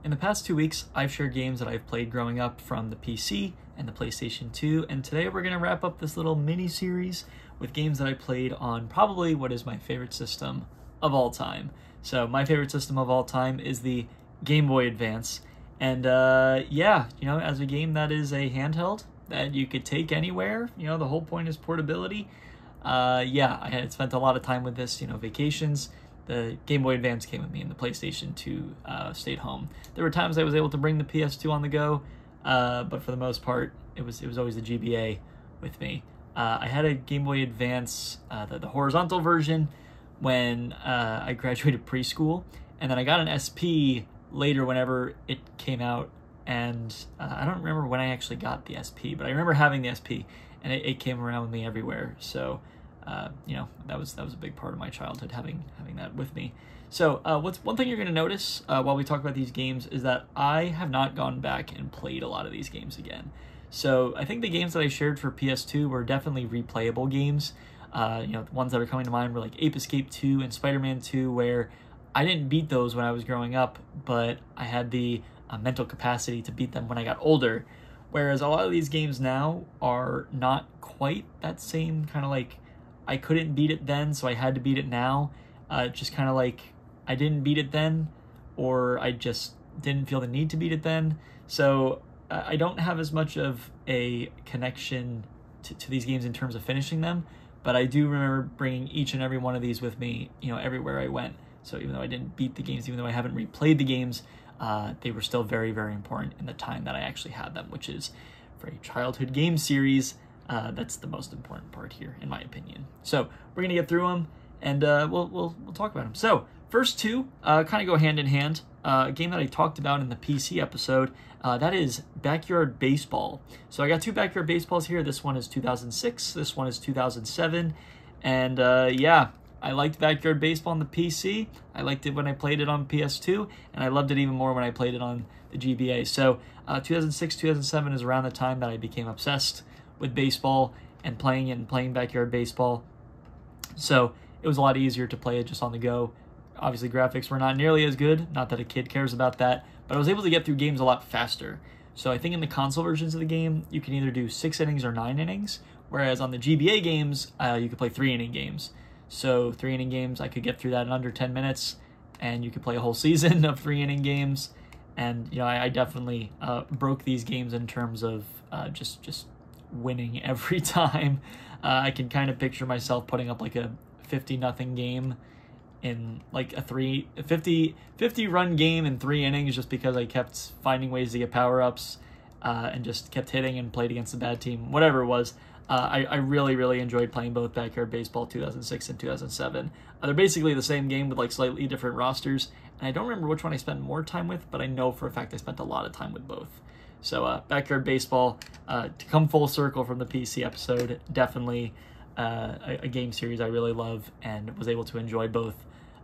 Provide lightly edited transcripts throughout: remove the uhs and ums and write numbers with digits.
In the past 2 weeks, I've shared games that I've played growing up from the PC and the PlayStation 2, and today we're going to wrap up this little mini-series with games that I played on probably what is my favorite system of all time. So my favorite system of all time is the Game Boy Advance, and yeah, as a game that is a handheld that you could take anywhere, the whole point is portability. Yeah, I had spent a lot of time with this, vacations. The Game Boy Advance came with me, and the PlayStation 2 stayed home. There were times I was able to bring the PS2 on the go, but for the most part, it was always the GBA with me. I had a Game Boy Advance, the horizontal version, when I graduated preschool, and then I got an SP later whenever it came out, and I don't remember when I actually got the SP, but I remember having the SP, and it came around with me everywhere. So that was a big part of my childhood, having that with me. So what's one thing you're going to notice while we talk about these games is that I have not gone back and played a lot of these games again. So I think the games that I shared for PS2 were definitely replayable games. The ones that are coming to mind were like Ape Escape 2 and Spider-Man 2, where I didn't beat those when I was growing up, but I had the mental capacity to beat them when I got older. Whereas a lot of these games now are not quite that same kind of like, I couldn't beat it then, so I had to beat it now. Just kind of like, I didn't beat it then, or I just didn't feel the need to beat it then. So I don't have as much of a connection to these games in terms of finishing them, but I do remember bringing each and every one of these with me, everywhere I went. So even though I didn't beat the games, even though I haven't replayed the games, they were still very, very important in the time that I actually had them, which is, for a childhood game series, that's the most important part here, in my opinion. So we're gonna get through them, and we'll talk about them. So first two kind of go hand in hand. A game that I talked about in the PC episode, that is Backyard Baseball. So I got two Backyard Baseballs here. This one is 2006. This one is 2007. And yeah, I liked Backyard Baseball on the PC. I liked it when I played it on PS2, and I loved it even more when I played it on the GBA. So 2006, 2007 is around the time that I became obsessed with baseball and playing Backyard Baseball. So it was a lot easier to play it just on the go. Obviously, graphics were not nearly as good, not that a kid cares about that, but I was able to get through games a lot faster. So I think in the console versions of the game, you can either do 6 innings or 9 innings, whereas on the GBA games, you could play 3-inning games. So 3-inning games, I could get through that in under 10 minutes, and you could play a whole season of 3-inning games. And I definitely broke these games in terms of just winning every time. I can kind of picture myself putting up like a 50-0 game in like a 50 run game in 3 innings, just because I kept finding ways to get power-ups and just kept hitting and played against a bad team, whatever it was. I really, really enjoyed playing both Backyard Baseball 2006 and 2007. They're basically the same game with like slightly different rosters, and I don't remember which one I spent more time with, but I know for a fact I spent a lot of time with both. So Backyard Baseball, to come full circle from the PC episode, definitely a game series I really love and was able to enjoy both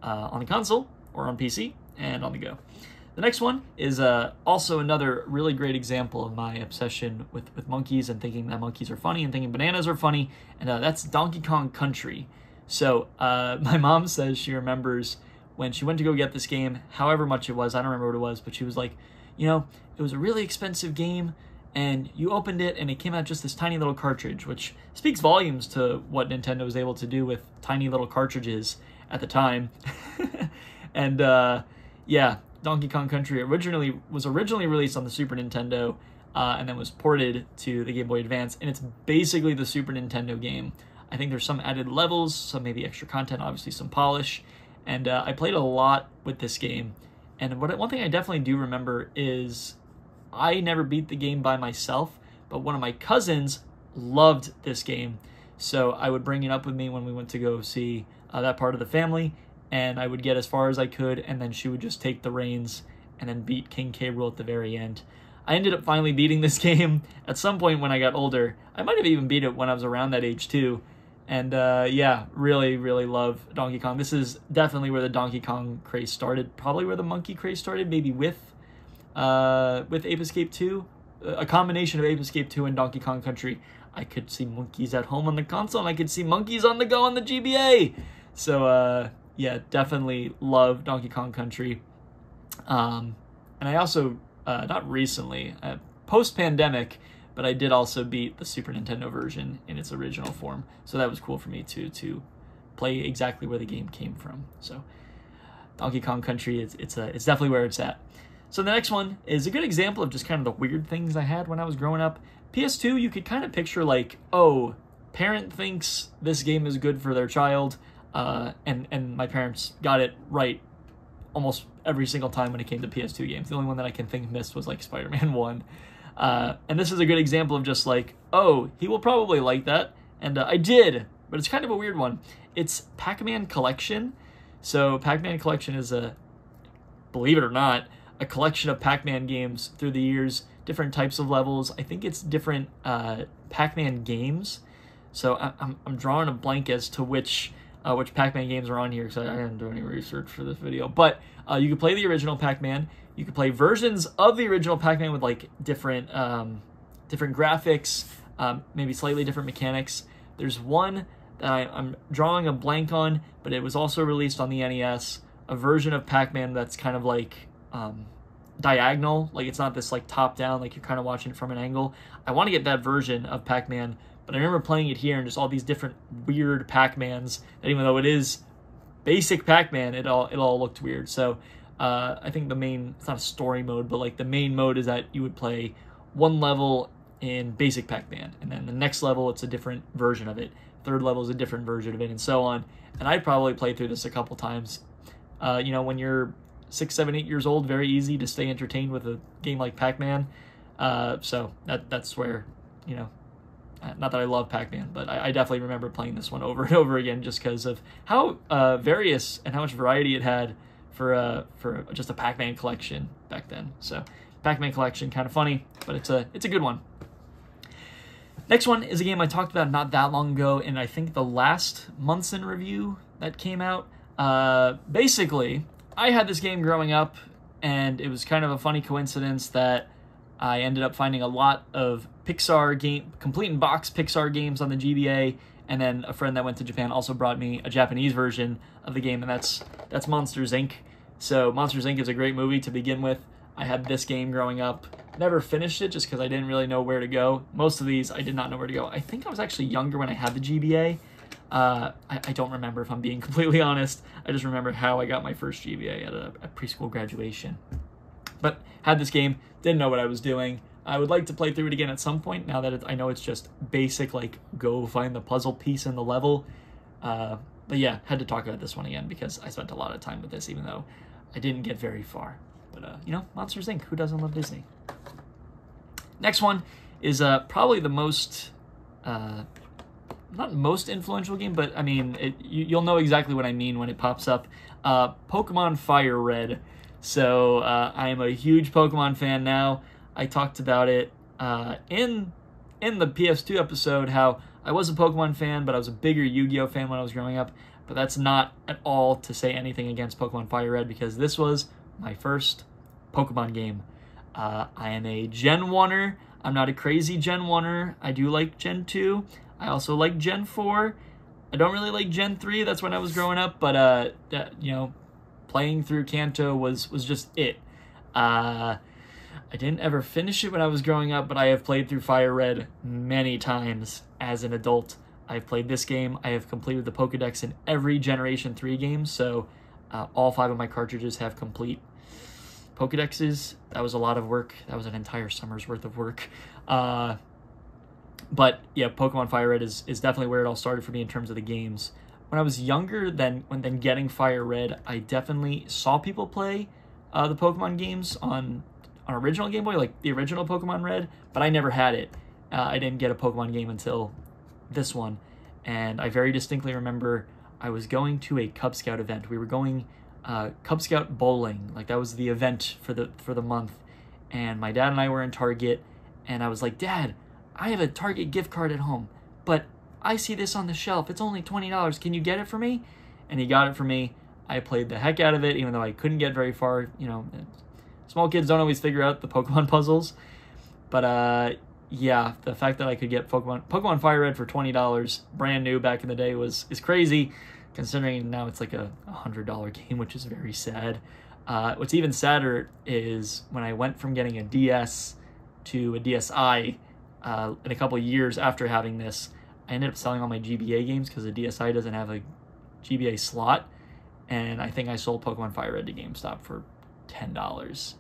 on the console or on PC and on the go. The next one is also another really great example of my obsession with monkeys and thinking that monkeys are funny and thinking bananas are funny, and that's Donkey Kong Country. So my mom says she remembers when she went to go get this game, however much it was, I don't remember what it was, but she was like, it was a really expensive game, and you opened it and it came out just this tiny little cartridge, which speaks volumes to what Nintendo was able to do with tiny little cartridges at the time. And yeah, Donkey Kong Country was originally released on the Super Nintendo and then was ported to the Game Boy Advance, and it's basically the Super Nintendo game. I think there's some added levels, some maybe extra content, obviously some polish, and I played a lot with this game. And one thing I definitely do remember is I never beat the game by myself, but one of my cousins loved this game, so I would bring it up with me when we went to go see that part of the family, and I would get as far as I could, and then she would just take the reins and then beat King K. Rool at the very end. I ended up finally beating this game at some point when I got older. I might have even beat it when I was around that age too. And yeah, really, really love Donkey Kong. This is definitely where the Donkey Kong craze started. Probably where the monkey craze started, maybe with Ape Escape 2. A combination of Ape Escape 2 and Donkey Kong Country. I could see monkeys at home on the console, and I could see monkeys on the go on the GBA. So yeah, definitely love Donkey Kong Country. And And I also, not recently, post-pandemic, but I did also beat the Super Nintendo version in its original form. So that was cool for me to play exactly where the game came from. So Donkey Kong Country, it's definitely where it's at. So the next one is a good example of just kind of the weird things I had when I was growing up. PS2, you could kind of picture like, oh, parent thinks this game is good for their child, and my parents got it right almost every single time when it came to PS2 games. The only one that I can think missed was like Spider-Man 1. And this is a good example of just like, oh, he will probably like that. And I did, but it's kind of a weird one. It's Pac-Man Collection. So Pac-Man Collection is believe it or not, a collection of Pac-Man games through the years, different types of levels. I think it's different Pac-Man games. So I'm drawing a blank as to which Pac-Man games are on here because I didn't do any research for this video. But you can play the original Pac-Man. You can play versions of the original Pac-Man with like different graphics, maybe slightly different mechanics. There's one that I'm drawing a blank on, but it was also released on the NES, a version of Pac-Man that's kind of like diagonal, like it's not this like top-down, like you're kind of watching it from an angle. I want to get that version of Pac-Man, but I remember playing it here and just all these different weird Pac-Mans that even though it is basic Pac-Man, it all looked weird. So I think the main, it's not a story mode, but like the main mode is that you would play one level in basic Pac-Man, and then the next level it's a different version of it. Third level is a different version of it, and so on. And I'd probably play through this a couple times. You know, when you're 6, 7, 8 years old, very easy to stay entertained with a game like Pac-Man. So that's where, you know, not that I love Pac-Man, but I definitely remember playing this one over and over again just because of how various and how much variety it had for just a Pac-Man collection back then. So Pac-Man Collection, kind of funny, but it's a good one. Next one is a game I talked about not that long ago, and I think the last Months in Review that came out. Basically, I had this game growing up, and it was kind of a funny coincidence that I ended up finding a lot of complete in box Pixar games on the GBA, and then a friend that went to Japan also brought me a Japanese version of the game, and that's Monsters, Inc. So Monsters, Inc. is a great movie to begin with. I had this game growing up. Never finished it just because I didn't really know where to go. Most of these, I did not know where to go. I think I was actually younger when I had the GBA. I don't remember, if I'm being completely honest. I just remember how I got my first GBA at a preschool graduation. But had this game, didn't know what I was doing. I would like to play through it again at some point, now that I know it's just basic, like, go find the puzzle piece in the level. But yeah, had to talk about this one again because I spent a lot of time with this, even though I didn't get very far. But, you know, Monsters, Inc., who doesn't love Disney? Next one is probably the most, not most influential game, but, I mean, you'll know exactly what I mean when it pops up. Pokemon Fire Red. So, I am a huge Pokemon fan now. I talked about it in the PS2 episode, how I was a Pokemon fan, but I was a bigger Yu-Gi-Oh fan when I was growing up. But that's not at all to say anything against Pokemon Fire Red, because this was my first Pokemon game. I am a Gen 1er. I'm not a crazy Gen 1er. I do like Gen 2. I also like Gen 4. I don't really like Gen 3. That's when I was growing up, but you know, playing through Kanto was just it. I didn't ever finish it when I was growing up, but I have played through Fire Red many times as an adult. I've played this game. I have completed the Pokedex in every Generation 3 game, so all 5 of my cartridges have complete Pokedexes. That was a lot of work. That was an entire summer's worth of work. But yeah, Pokemon Fire Red is definitely where it all started for me in terms of the games. When I was younger than getting Fire Red, I definitely saw people play the Pokemon games on original Game Boy, like the original Pokemon Red, but I never had it. I didn't get a Pokemon game until this one, and I very distinctly remember I was going to a Cub Scout event. We were going Cub Scout bowling, like that was the event for the month, and my dad and I were in Target, and I was like, Dad, I have a Target gift card at home, but I see this on the shelf. It's only $20. Can you get it for me? And he got it for me. I played the heck out of it, even though I couldn't get very far. You know, small kids don't always figure out the Pokemon puzzles. But yeah, the fact that I could get Pokemon Fire Red for $20, brand new back in the day, is crazy, considering now it's like a $100 game, which is very sad. What's even sadder is when I went from getting a DS to a DSi in a couple of years after having this, I ended up selling all my GBA games because the DSi doesn't have a GBA slot, and I think I sold Pokemon Fire Red to GameStop for $10.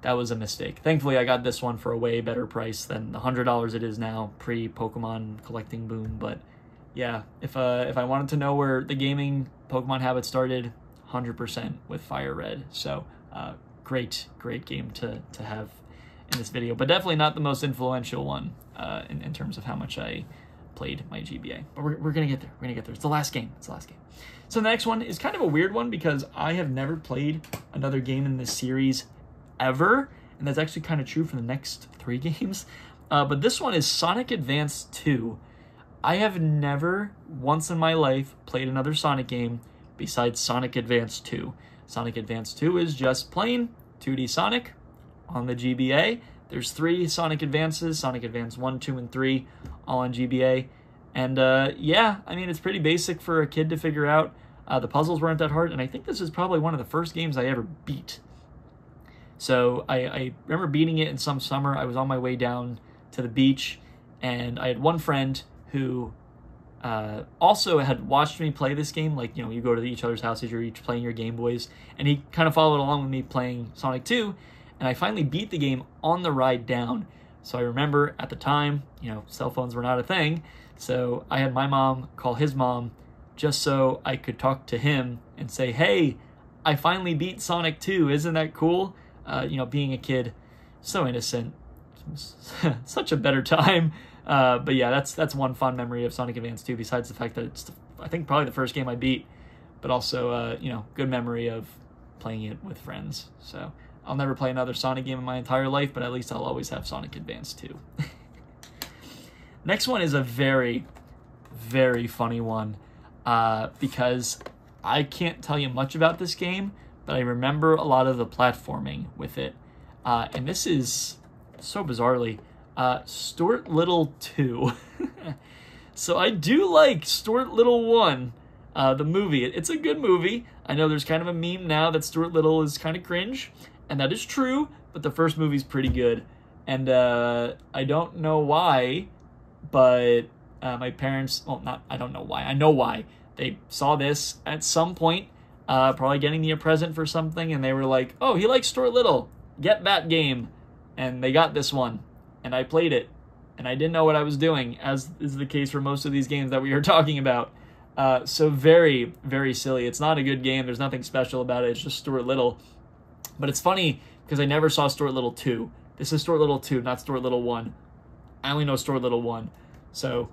That was a mistake. Thankfully, I got this one for a way better price than the $100 it is now, pre-Pokemon collecting boom. But yeah, if I wanted to know where the gaming Pokemon habit started, 100% with Fire Red. So great game to have in this video, but definitely not the most influential one in terms of how much I played my GBA. But we're gonna get there. We're gonna get there. It's the last game. It's the last game. So the next one is kind of a weird one because I have never played another game in this series ever, and that's actually kind of true for the next 3 games. But this one is Sonic Advance 2. I have never once in my life played another Sonic game besides Sonic Advance 2. Sonic Advance 2 is just plain 2D Sonic on the GBA. There's 3 Sonic Advances, Sonic Advance 1, 2, and 3, all on GBA. And yeah, I mean, it's pretty basic for a kid to figure out. The puzzles weren't that hard, and I think this is probably one of the first games I ever beat. So I remember beating it in some summer. I was on my way down to the beach, and I had one friend who also had watched me play this game. Like, you know, you go to each other's houses, you're each playing your Game Boys, and he kind of followed along with me playing Sonic 2, and I finally beat the game on the ride down. So I remember at the time, you know, cell phones were not a thing, so I had my mom call his mom just so I could talk to him and say, hey, I finally beat Sonic 2, isn't that cool? You know, being a kid, so innocent, such a better time. But yeah, that's one fond memory of Sonic Advance 2, besides the fact that it's, I think, probably the first game I beat, but also, you know, good memory of playing it with friends. So I'll never play another Sonic game in my entire life, but at least I'll always have Sonic Advance 2. Next one is a very, very funny one, because I can't tell you much about this game, but I remember a lot of the platforming with it. And this is, so bizarrely, Stuart Little 2. So I do like Stuart Little 1, the movie. It's a good movie. I know there's kind of a meme now that Stuart Little is kind of cringe, and that is true, but the first movie's pretty good. And I don't know why, but my parents, well, not, I don't know why, I know why. They saw this at some point, probably getting me a present for something, and they were like, oh, he likes Stuart Little, get that game. And they got this one, and I played it, and I didn't know what I was doing, as is the case for most of these games that we are talking about. So very, very silly. It's not a good game. There's nothing special about it. It's just Stuart Little. But it's funny, because I never saw Stuart Little 2. This is Stuart Little 2, not Stuart Little 1. I only know Stuart Little 1. So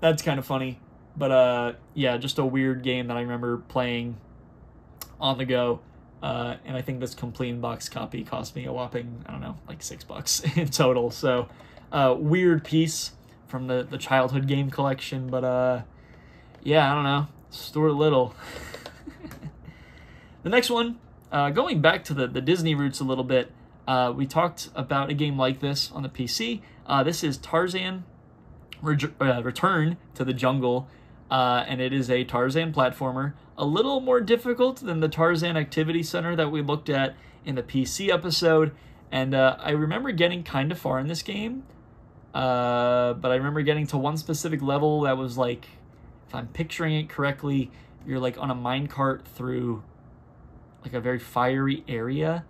that's kind of funny. But yeah, just a weird game that I remember playing on the go. And I think this complete in-box copy cost me a whopping, I don't know, like $6 in total. So weird piece from the childhood game collection. But yeah, I don't know. Stuart Little. The next one, going back to the Disney roots a little bit, we talked about a game like this on the PC. This is Tarzan Return to the Jungle, and it is a Tarzan platformer. A little more difficult than the Tarzan Activity Center that we looked at in the PC episode, and I remember getting kind of far in this game, but I remember getting to one specific level that was like, if I'm picturing it correctly, you're like on a minecart through like a very fiery area,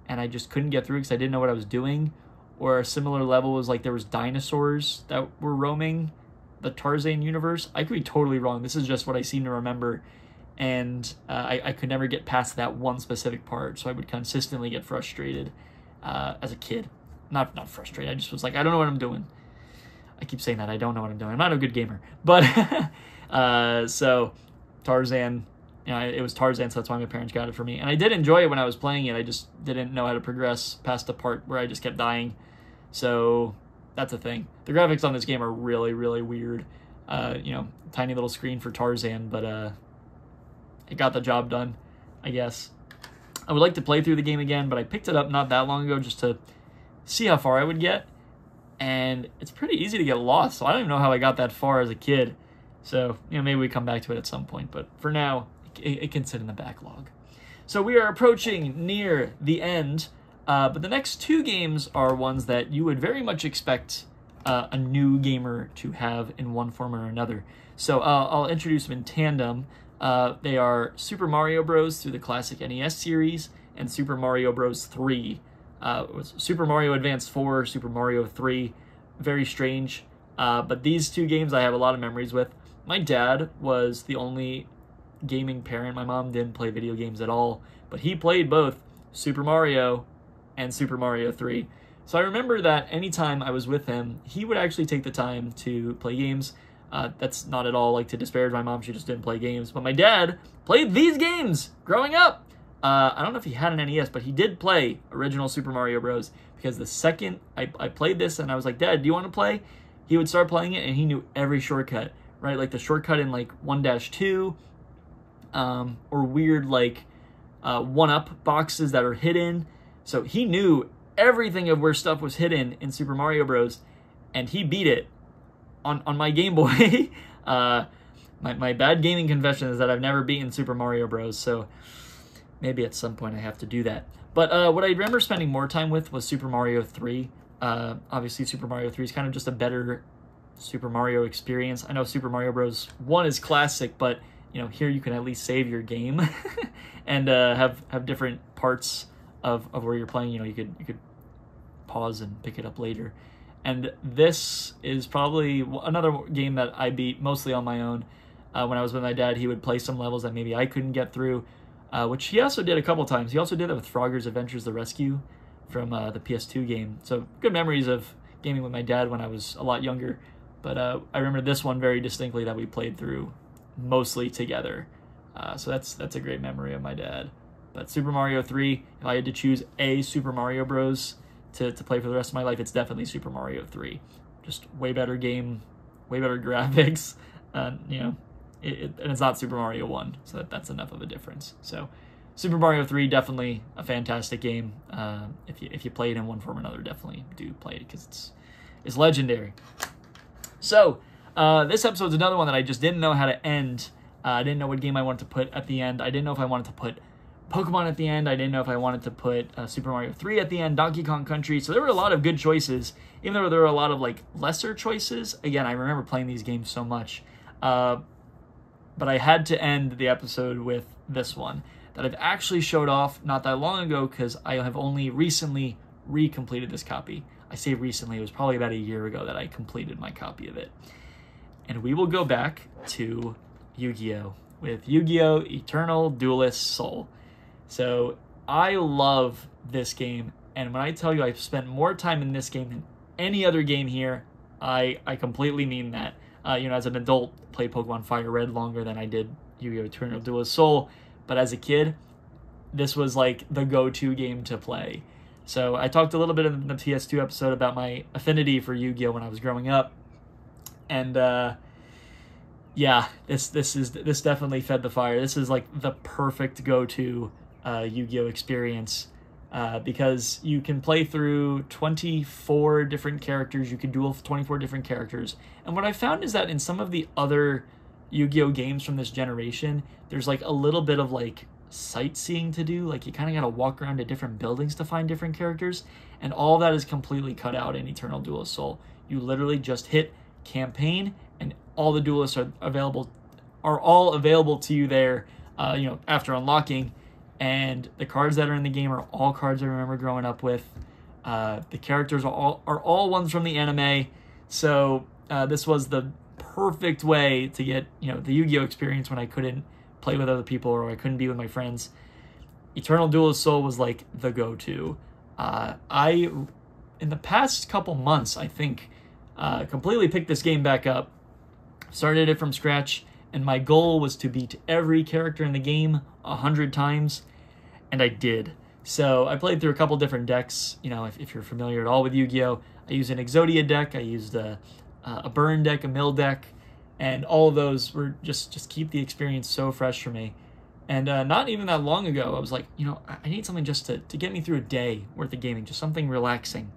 and I just couldn't get through because I didn't know what I was doing. Or a similar level was like there was dinosaurs that were roaming the Tarzan universe. I could be totally wrong. This is just what I seem to remember. And I could never get past that one specific part, so I would consistently get frustrated as a kid. Not frustrated, I just was like, I don't know what I'm doing. I keep saying that, I don't know what I'm doing. I'm not a good gamer. But, so, Tarzan, you know, it was Tarzan, so that's why my parents got it for me. And I did enjoy it when I was playing it, I just didn't know how to progress past the part where I just kept dying. So, that's a thing. The graphics on this game are really, really weird. You know, tiny little screen for Tarzan, but, it got the job done, I guess. I would like to play through the game again, but I picked it up not that long ago just to see how far I would get. And it's pretty easy to get lost, so I don't even know how I got that far as a kid. So, you know, maybe we come back to it at some point. But for now, it can sit in the backlog. So we are approaching near the end, but the next two games are ones that you would very much expect a new gamer to have in one form or another. So I'll introduce them in tandem. They are Super Mario Bros. Through the classic NES series and Super Mario Bros. 3. It was Super Mario Advance 4, Super Mario 3. Very strange. But these two games I have a lot of memories with. My dad was the only gaming parent. My mom didn't play video games at all, but he played both Super Mario and Super Mario 3. So I remember that anytime I was with him, he would actually take the time to play games. That's not at all like to disparage my mom. She just didn't play games. But my dad played these games growing up. I don't know if he had an NES, but he did play original Super Mario Bros. Because the second I played this and I was like, Dad, do you want to play? He would start playing it and he knew every shortcut, right? Like the shortcut in like 1-2, or weird like 1-up boxes that are hidden. So he knew everything of where stuff was hidden in Super Mario Bros. And he beat it on my Game Boy. My bad gaming confession is that I've never beaten Super Mario Bros. So maybe at some point I have to do that. But what I remember spending more time with was Super Mario 3. Obviously, Super Mario 3 is kind of just a better Super Mario experience. I know Super Mario Bros. 1 is classic, but you know, here you can at least save your game and have different parts of where you're playing. You know, you could pause and pick it up later. And this is probably another game that I beat mostly on my own. When I was with my dad, he would play some levels that maybe I couldn't get through, which he also did a couple times. He also did that with Frogger's Adventures the Rescue from the PS2 game. So good memories of gaming with my dad when I was a lot younger. But I remember this one very distinctly that we played through mostly together. So that's a great memory of my dad. But Super Mario 3, if I had to choose a Super Mario Bros. To play for the rest of my life, it's definitely Super Mario 3. Just way better game, way better graphics. You know, and it's not Super Mario 1, so that's enough of a difference. So Super Mario 3, definitely a fantastic game. If you play it in one form or another, definitely do play it because it's legendary. So this episode's another one that I just didn't know how to end. I didn't know what game I wanted to put at the end. I didn't know if I wanted to put Pokemon at the end. I didn't know if I wanted to put Super Mario 3 at the end, Donkey Kong Country. So there were a lot of good choices, even though there were a lot of like lesser choices. Again, I remember playing these games so much. But I had to end the episode with this one that I've actually showed off not that long ago because I have only recently recompleted this copy. I say recently, it was probably about a year ago that I completed my copy of it. And we will go back to Yu-Gi-Oh! With Yu-Gi-Oh! Eternal Duelist Soul. So I love this game, and when I tell you I've spent more time in this game than any other game here, I completely mean that. You know, as an adult, played Pokemon Fire Red longer than I did Yu-Gi-Oh! Eternal Duelist Soul, but as a kid, this was like the go-to game to play. So I talked a little bit in the PS2 episode about my affinity for Yu-Gi-Oh! When I was growing up, and yeah, this definitely fed the fire. This is like the perfect go-to Yu-Gi-Oh! Experience because you can play through 24 different characters. You can duel 24 different characters. And what I found is that in some of the other Yu-Gi-Oh! Games from this generation, there's like a little bit of like sightseeing to do. Like you kind of got to walk around to different buildings to find different characters. And all that is completely cut out in Eternal Duelist Soul. You literally just hit campaign and all the duelists are all available to you there, you know, after unlocking. And the cards that are in the game are all cards I remember growing up with. The characters are all ones from the anime. So this was the perfect way to get, you know, the Yu-Gi-Oh! Experience when I couldn't play with other people or I couldn't be with my friends. Eternal Duelist Soul was like the go-to. In the past couple months, I think, completely picked this game back up, started it from scratch, and my goal was to beat every character in the game 100 times, and I did. So I played through a couple different decks. You know, if you're familiar at all with Yu-Gi-Oh! I used an Exodia deck, I used a Burn deck, a Mill deck, and all of those were just keep the experience so fresh for me. And not even that long ago, I was like, you know, I need something just to get me through a day worth of gaming, just something relaxing.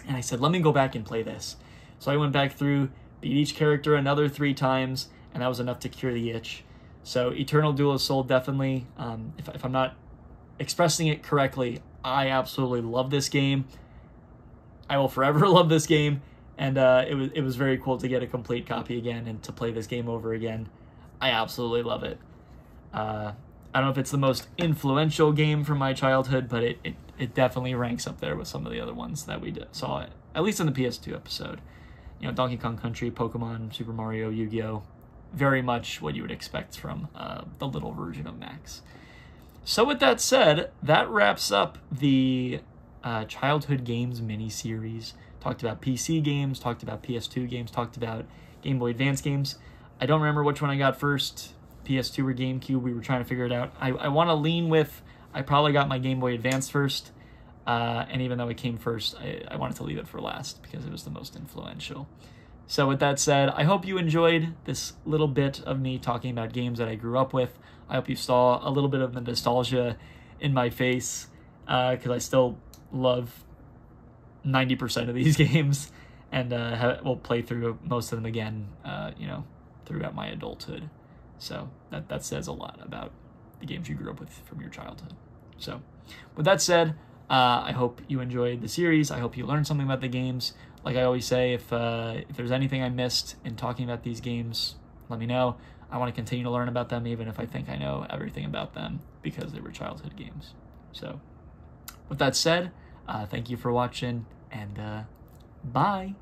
And I said, let me go back and play this. So I went back through, beat each character another 3 times, and that was enough to cure the itch. So Eternal Duel of Soul, definitely. If I'm not expressing it correctly, I absolutely love this game. I will forever love this game, and it was very cool to get a complete copy again and to play this game over again. I absolutely love it. I don't know if it's the most influential game from my childhood, but it definitely ranks up there with some of the other ones that we saw, at least in the PS2 episode. You know, Donkey Kong Country, Pokemon, Super Mario, Yu-Gi-Oh! Very much what you would expect from the little version of Max. So with that said, that wraps up the Childhood Games mini-series. Talked about PC games, talked about PS2 games, talked about Game Boy Advance games. I don't remember which one I got first, PS2 or GameCube. We were trying to figure it out. I want to lean with, I probably got my Game Boy Advance first, and even though it came first, I wanted to leave it for last because it was the most influential. So with that said, I hope you enjoyed this little bit of me talking about games that I grew up with. I hope you saw a little bit of the nostalgia in my face, because I still love 90% of these games, and will play through most of them again, you know, throughout my adulthood. So that says a lot about the games you grew up with from your childhood. So with that said, I hope you enjoyed the series. I hope you learned something about the games. Like I always say, if there's anything I missed in talking about these games, let me know. I want to continue to learn about them, even if I think I know everything about them, because they were childhood games. So with that said, thank you for watching, and bye.